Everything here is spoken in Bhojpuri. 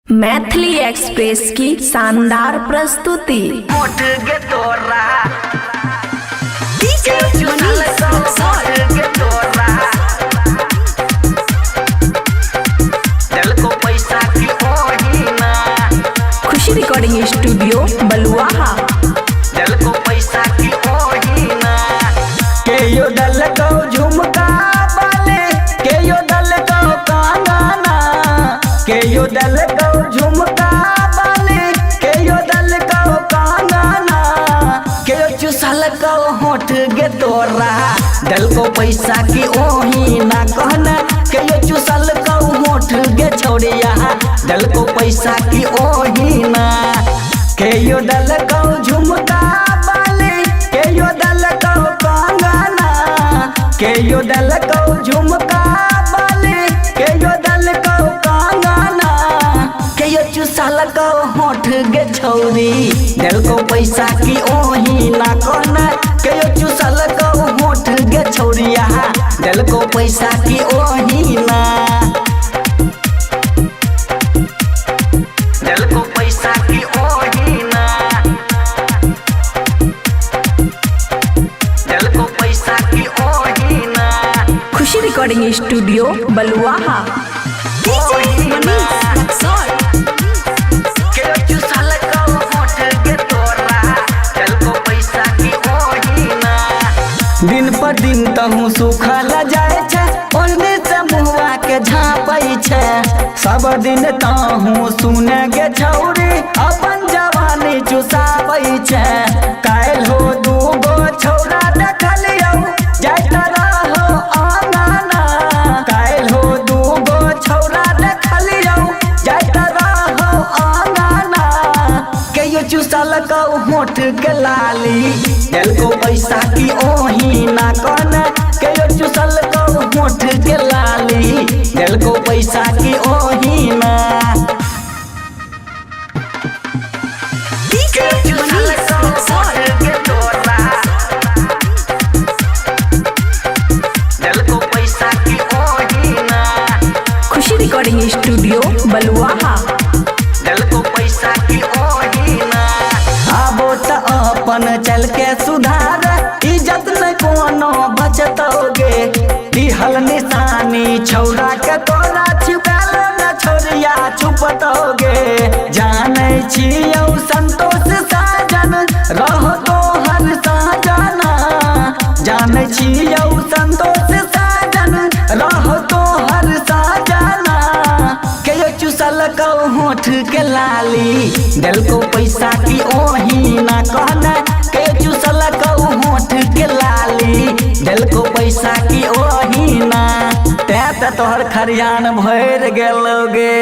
मैथिली एक्सप्रेस की शानदार प्रस्तुति। मोट गे तोरा दिल को पैसा की ओहीना खुशी रिकॉर्डिंग स्टूडियो बलुआहा। दिल को पैसा की ओहीना के यो दल को झुमका बाले के यो दल को कांगाना के यो दल को झुमका बाले के यो दल को कांगाना के यो चुसल को होठ गे तोरा दिल को पैसा की ओहीना कहना के यो चुसल को होठ गे छोड़िया दिल को पैसा की ओहीना के यो दल को झुमका बाले के यो दल को कांगाना के यो दल को झुमका बाले के यो दल को कांगाना के यो चुसल को होठ गे छौरी दिल को पैसा की ओहीना कहना के यो चुसल को होठ गे छौरिया दिल को पैसा की ओहीना दिल को पैसा की ओहीना दिल को पैसा की ओहीना खुशी रिकॉर्डिंग स्टूडियो बलुआहा। दिन पर दिन तहु सुखल जाए छे ओने से मुहवा के झापै छे सब दिन तहु सुने गे छौरी अपन जवानी चुसाबै छे काल हो दूगो छौरा देखलियौ जाइत रहो आंगना काल हो दूगो छौरा देखलियौ जाइत रहो आंगना के यो चुसल को होठ के लाली दिल को पैसा की ओहीना कहना के यो चुसल को होठ के लाली दिल को पैसा की ओहीना के चुसल को होठ के तोरा दिल को पैसा की ओहीना खुशी रिकॉर्डिंग स्टूडियो बलुआहा। दिल को पैसा की ओहीना आबो त अपन चल के सुधार इज्जत न कोनो बचतोगे दिहल निशानी छौरा के तोरा छुपाल न छोरिया छुपतोगे जानै छियौ संतोष साजन रहो तो हर साजना जानै छियौ संतोष साजन रहो तो हर साजना के यो चुसल को होठ के लाली दिल को पैसा की ओहीना कहना के चुसल को होठ के लाली दिल को पैसा की ओहीना ते तोहर खरियान भर गेलोगे।